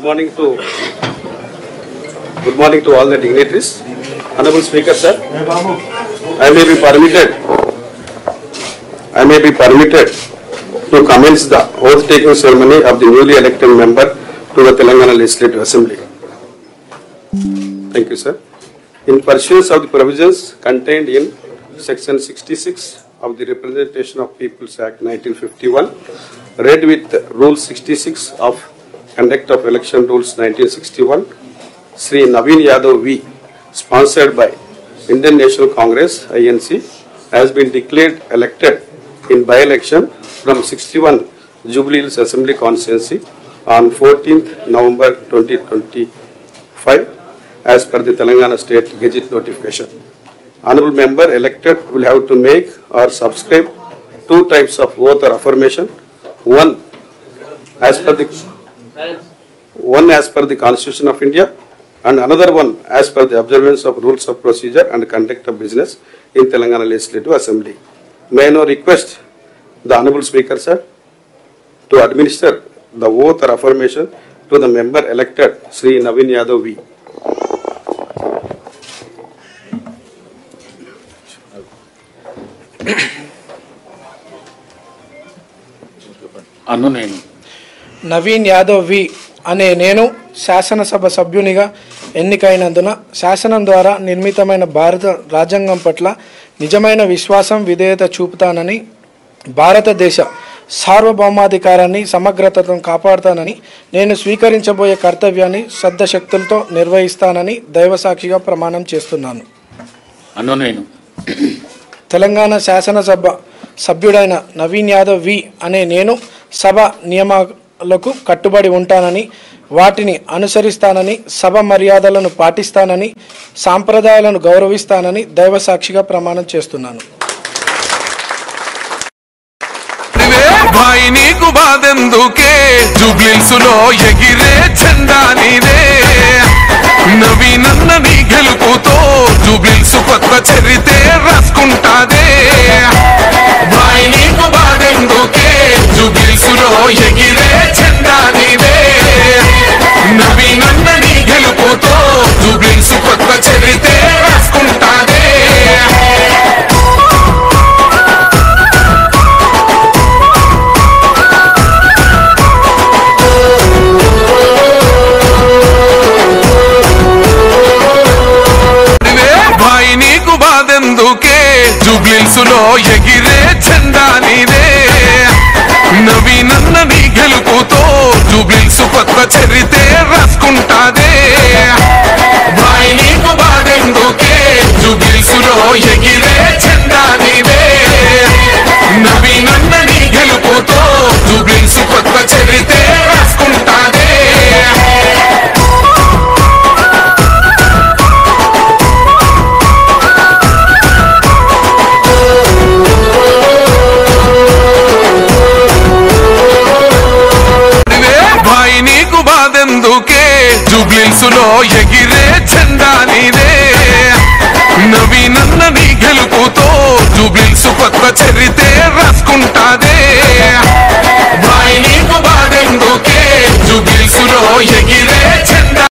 Good morning to all the dignitaries. Honorable Speaker, sir, I may be permitted to commence the oath-taking ceremony of the newly elected member to the Telangana Legislative Assembly. Thank you, sir. In pursuance of the provisions contained in Section 66 of the Representation of Peoples Act 1951, read with Rule 66 of Conduct of Election Rules 1961, Sri Naveen Yadav V, sponsored by Indian National Congress (INC), has been declared elected in by-election from 61 Jubilee Hills Assembly Constituency on 14th November 2025 as per the Telangana State Gazette notification. Honorable member elected will have to make or subscribe two types of oath or affirmation, one as per the Constitution of India and another one as per the observance of rules of procedure and conduct of business in Telangana Legislative Assembly. May I now request the Honorable Speaker, sir, to administer the oath or affirmation to the member elected, Sri Naveen Yadav V. Naveen Yadav వి అనే నేను శాసనసభ సభ్యునిగా ఎన్నికైనందున శాసనం ద్వారా నిర్మితమైన భారత రాజ్యాంగం పట్ల నిజమైన విశ్వాసం విధేయత చూపుతానని, భారతదేశ సార్వభౌమాధికారాన్ని సమగ్రతను కాపాడుతానని, నేను స్వీకరించబోయే కర్తవ్యాన్ని శ్రద్ధశక్తులతో నిర్వహిస్తానని దైవసాక్షిగా ప్రమాణం చేస్తున్నాను. తెలంగాణ శాసనసభ సభ్యుడైన నవీన్ యాదవ్ వి అనే నేను సభ నియమాలకు కట్టుబడి ఉంటానని, వాటిని అనుసరిస్తానని, సభ మర్యాదలను పాటిస్తానని, సాంప్రదాయాలను గౌరవిస్తానని దైవసాక్షిగా ప్రమాణం చేస్తున్నాను. భాయి నీకు బాధెందుకే, జూబ్లీహిల్స్‌లో ఎగిరే జెండా నీదే. నవీనన్న నీ గెలుపుతో జూబ్లీహిల్స్ కొత్త చరిత్ర రాసుకుంటాదే. భాయి నీకు బాధెందుకే, జూబ్లీహిల్స్‌లో ఎగిరే జెండా నీదే. నవీనన్న నీ గెలుపుతో జూబ్లీహిల్స్ కొత్త చరిత్ర రాసుకుంటాదే. జూబ్లీహిల్స్‌లో ఎగిరే జెండా నీదే. నవీనన్న నీ గెలుపుతో జూబ్లీహిల్స్ కొత్త చరిత్ర రాసుకుంటాదే. భాయి నీకు బాధెందుకే, జూబ్లీహిల్స్‌లో ఎగిరే జెండా నీదే. నవీనన్న నీ గెలుపుతో జూబ్లీహిల్స్ కొత్త చరిత్ర రాసుకుంటాదే. జూబ్లీహిల్స్‌లో ఎగిరే జెండా నీదే. నవీనన్న నీ గెలుపుతో జూబ్లీహిల్స్ కొత్త చరిత్ర